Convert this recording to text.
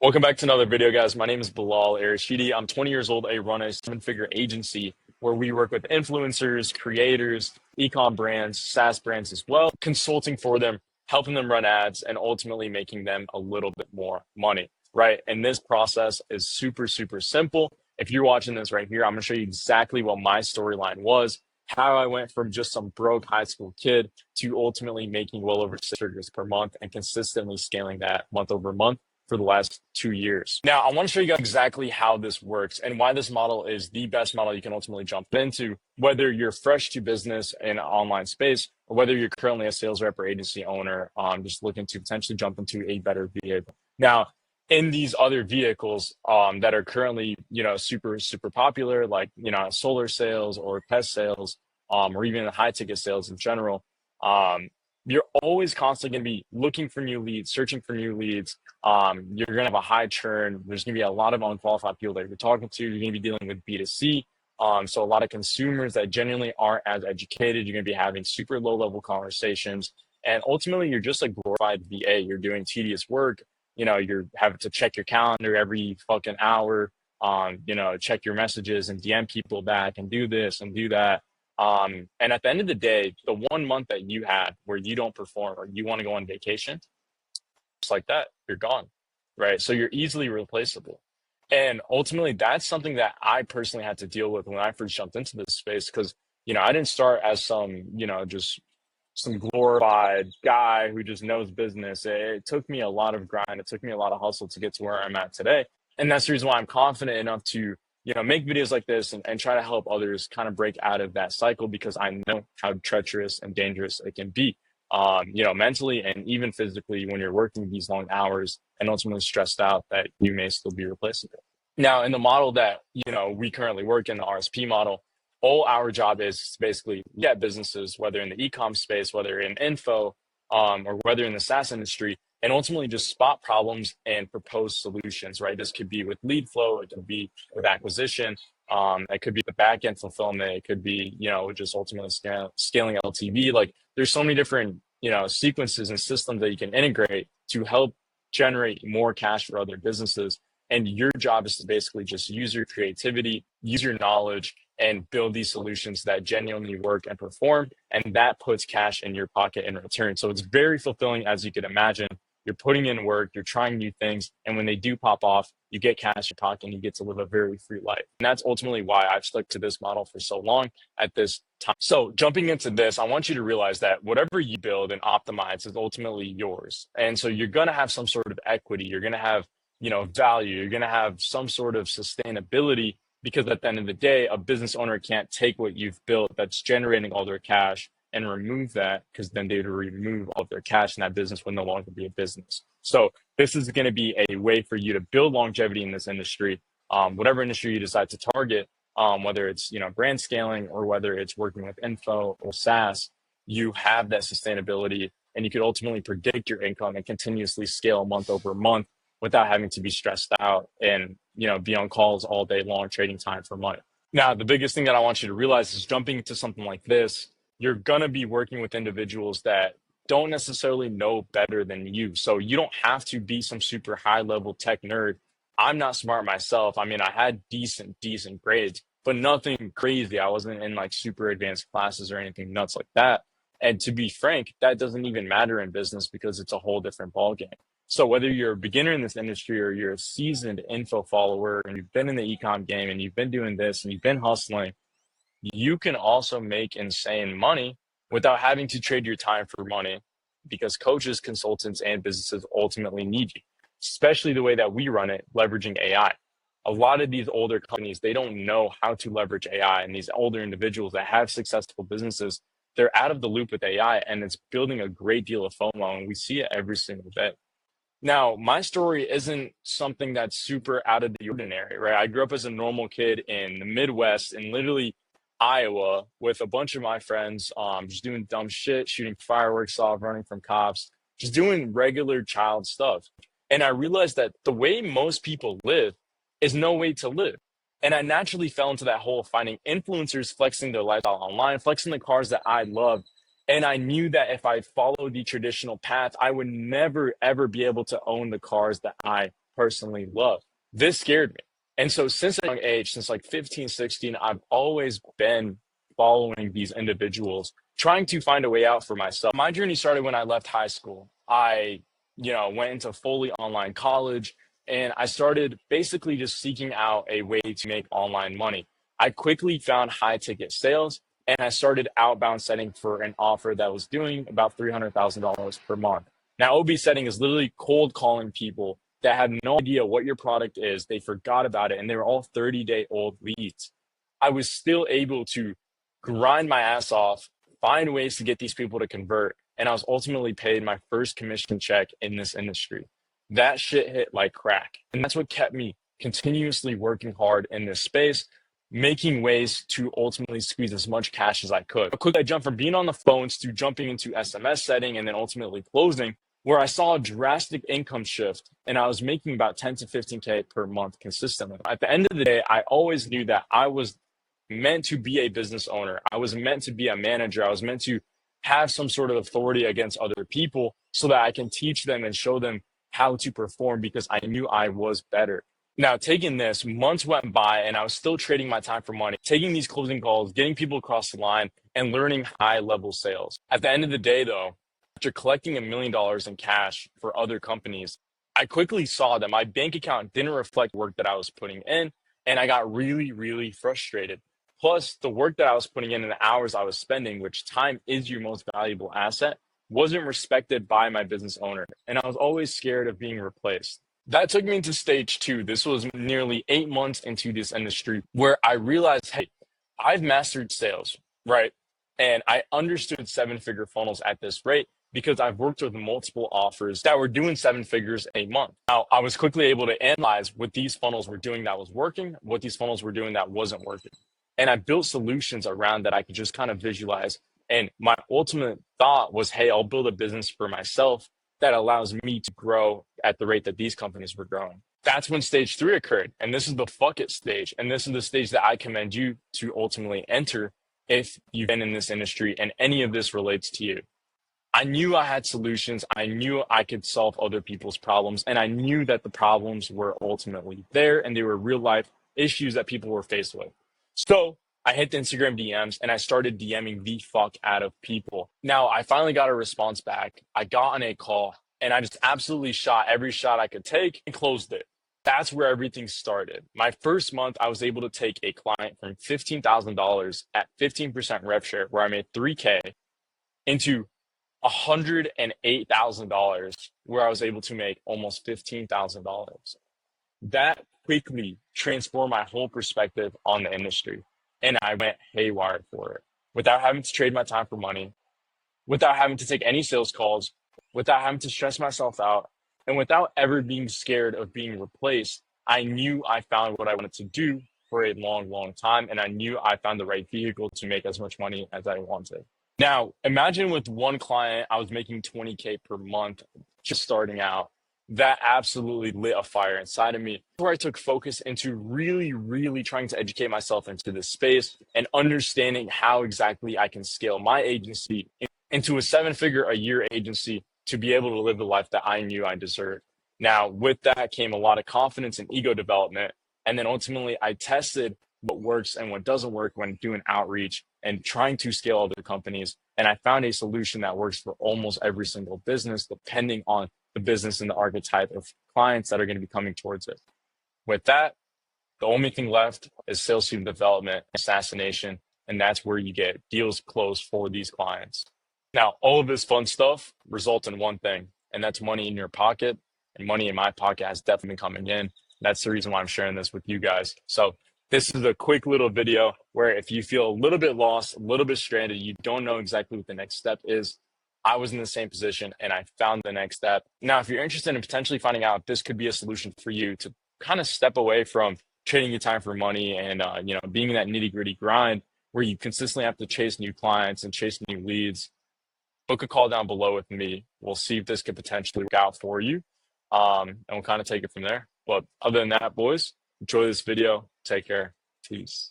Welcome back to another video, guys. My name is Bilal Arashidi. I'm 20 years old. I run a seven-figure agency where we work with influencers, creators, e-com brands, SaaS brands as well, consulting for them, helping them run ads, and ultimately making them a little bit more money, right? And this process is super, super simple. If you're watching this right here, I'm going to show you exactly what my storyline was, how I went from just some broke high school kid to ultimately making well over six figures per month and consistently scaling that month over month for the last 2 years. Now, I want to show you guys exactly how this works and why this model is the best model you can ultimately jump into, whether you're fresh to business in an online space or whether you're currently a sales rep or agency owner, just looking to potentially jump into a better vehicle. Now, in these other vehicles that are currently, super, super popular, like, solar sales or pest sales, or even high ticket sales in general, you're always constantly going to be looking for new leads, searching for new leads. You're going to have a high churn. There's going to be a lot of unqualified people that you're talking to. You're going to be dealing with B2C. So a lot of consumers that genuinely aren't as educated. You're going to be having super low level conversations. And ultimately, you're just a glorified VA. You're doing tedious work. You're having to check your calendar every fucking hour, check your messages and DM people back and do this and do that. And at the end of the day, the 1 month that you had where you don't perform or you want to go on vacation, just like that, you're gone, right? So you're easily replaceable. And ultimately, that's something that I personally had to deal with when I first jumped into this space because, I didn't start as just some glorified guy who just knows business. It took me a lot of grind. It took me a lot of hustle to get to where I'm at today. And that's the reason why I'm confident enough to, make videos like this and try to help others kind of break out of that cycle because I know how treacherous and dangerous it can be, mentally and even physically when you're working these long hours and ultimately stressed out that you may still be replaceable. Now, in the model that, we currently work in, the RSP model, all our job is to basically get businesses, whether in the e-com space, whether in info, or whether in the SaaS industry, and ultimately just spot problems and propose solutions, right? This could be with lead flow, it could be with acquisition, it could be the back end fulfillment, it could be, just ultimately scaling LTV. Like there's so many different, sequences and systems that you can integrate to help generate more cash for other businesses. And your job is to basically just use your creativity, use your knowledge, and build these solutions that genuinely work and perform. And that puts cash in your pocket in return. So it's very fulfilling, as you could imagine. You're putting in work, you're trying new things. And when they do pop off, you get cash in your pocket and you get to live a very free life. And that's ultimately why I've stuck to this model for so long at this time. So jumping into this, I want you to realize that whatever you build and optimize is ultimately yours. And so you're going to have some sort of equity. You're going to have value. You're going to have some sort of sustainability because at the end of the day, a business owner can't take what you've built that's generating all their cash and remove that because then they would remove all of their cash and that business would no longer be a business. So this is going to be a way for you to build longevity in this industry, whatever industry you decide to target, whether it's, brand scaling or whether it's working with info or SaaS, you have that sustainability and you could ultimately predict your income and continuously scale month over month without having to be stressed out and be on calls all day long trading time for money. Now, the biggest thing that I want you to realize is jumping into something like this, you're going to be working with individuals that don't necessarily know better than you. So you don't have to be some super high level tech nerd. I'm not smart myself. I mean, I had decent grades, but nothing crazy. I wasn't in like super advanced classes or anything nuts like that. And to be frank, that doesn't even matter in business because it's a whole different ballgame. So whether you're a beginner in this industry or you're a seasoned info follower and you've been in the ecom game and you've been doing this and you've been hustling, you can also make insane money without having to trade your time for money because coaches, consultants, and businesses ultimately need you, especially the way that we run it, leveraging AI. A lot of these older companies, they don't know how to leverage AI, and these older individuals that have successful businesses, they're out of the loop with AI and it's building a great deal of FOMO, and we see it every single day. Now, my story isn't something that's super out of the ordinary, right? I grew up as a normal kid in the Midwest in literally Iowa with a bunch of my friends, just doing dumb shit, shooting fireworks off, running from cops, just doing regular child stuff. And I realized that the way most people live is no way to live. And I naturally fell into that hole of finding influencers flexing their lifestyle online, flexing the cars that I love. And I knew that if I followed the traditional path, I would never, ever be able to own the cars that I personally love. This scared me. And so since a young age, since like 15, 16, I've always been following these individuals, trying to find a way out for myself. My journey started when I left high school. I, went into fully online college, and I started basically just seeking out a way to make online money. I quickly found high ticket sales, and I started outbound setting for an offer that was doing about $300,000 per month. Now, OB setting is literally cold calling people that have no idea what your product is. They forgot about it, and they were all 30-day-old leads. I was still able to grind my ass off, find ways to get these people to convert, and I was ultimately paid my first commission check in this industry. That shit hit like crack. And that's what kept me continuously working hard in this space, making ways to ultimately squeeze as much cash as I could. Quickly, I jumped from being on the phones to jumping into SMS setting and then ultimately closing, where I saw a drastic income shift and I was making about 10 to 15K per month consistently. At the end of the day, I always knew that I was meant to be a business owner. I was meant to be a manager. I was meant to have some sort of authority against other people so that I can teach them and show them how to perform, because I knew I was better. Now, taking this, months went by and I was still trading my time for money, taking these closing calls, getting people across the line, and learning high level sales. At the end of the day, though, after collecting $1 million in cash for other companies, I quickly saw that my bank account didn't reflect work that I was putting in, and I got really, really frustrated. Plus, the work that I was putting in and the hours I was spending, which time is your most valuable asset, wasn't respected by my business owner, and I was always scared of being replaced. That took me into stage two. This was nearly 8 months into this industry where I realized, hey, I've mastered sales, right? And I understood seven-figure funnels at this rate because I've worked with multiple offers that were doing seven figures a month. Now, I was quickly able to analyze what these funnels were doing that was working, what these funnels were doing that wasn't working. And I built solutions around that I could just kind of visualize. And my ultimate thought was, hey, I'll build a business for myself that allows me to grow at the rate that these companies were growing. That's when stage three occurred. And this is the fuck it stage. And this is the stage that I commend you to ultimately enter if you've been in this industry and any of this relates to you. I knew I had solutions. I knew I could solve other people's problems. And I knew that the problems were ultimately there and they were real life issues that people were faced with. So I hit the Instagram DMs and I started DMing the fuck out of people. Now, I finally got a response back. I got on a call and I just absolutely shot every shot I could take and closed it. That's where everything started. My first month, I was able to take a client from $15,000 at 15% rev share, where I made $3K, into $108,000, where I was able to make almost $15,000. That quickly transformed my whole perspective on the industry. And I went haywire for it without having to trade my time for money, without having to take any sales calls, without having to stress myself out, and without ever being scared of being replaced. I knew I found what I wanted to do for a long, long time. And I knew I found the right vehicle to make as much money as I wanted. Now, imagine with one client, I was making 20K per month just starting out. That absolutely lit a fire inside of me, where I took focus into really, really trying to educate myself into this space and understanding how exactly I can scale my agency into a seven-figure a year agency to be able to live the life that I knew I deserved. Now, with that came a lot of confidence and ego development. And then ultimately, I tested what works and what doesn't work when doing outreach and trying to scale other companies. And I found a solution that works for almost every single business, depending on the business and the archetype of clients that are going to be coming towards it. With that, the only thing left is sales team development, assassination, and that's where you get deals closed for these clients. Now, all of this fun stuff results in one thing, and that's money in your pocket. And money in my pocket has definitely been coming in. That's the reason why I'm sharing this with you guys. So this is a quick little video where if you feel a little bit lost, a little bit stranded, you don't know exactly what the next step is, I was in the same position and I found the next step. Now, if you're interested in potentially finding out if this could be a solution for you to kind of step away from trading your time for money and being in that nitty gritty grind where you consistently have to chase new clients and chase new leads, book a call down below with me. We'll see if this could potentially work out for you. And we'll kind of take it from there. But other than that, boys, enjoy this video. Take care. Peace.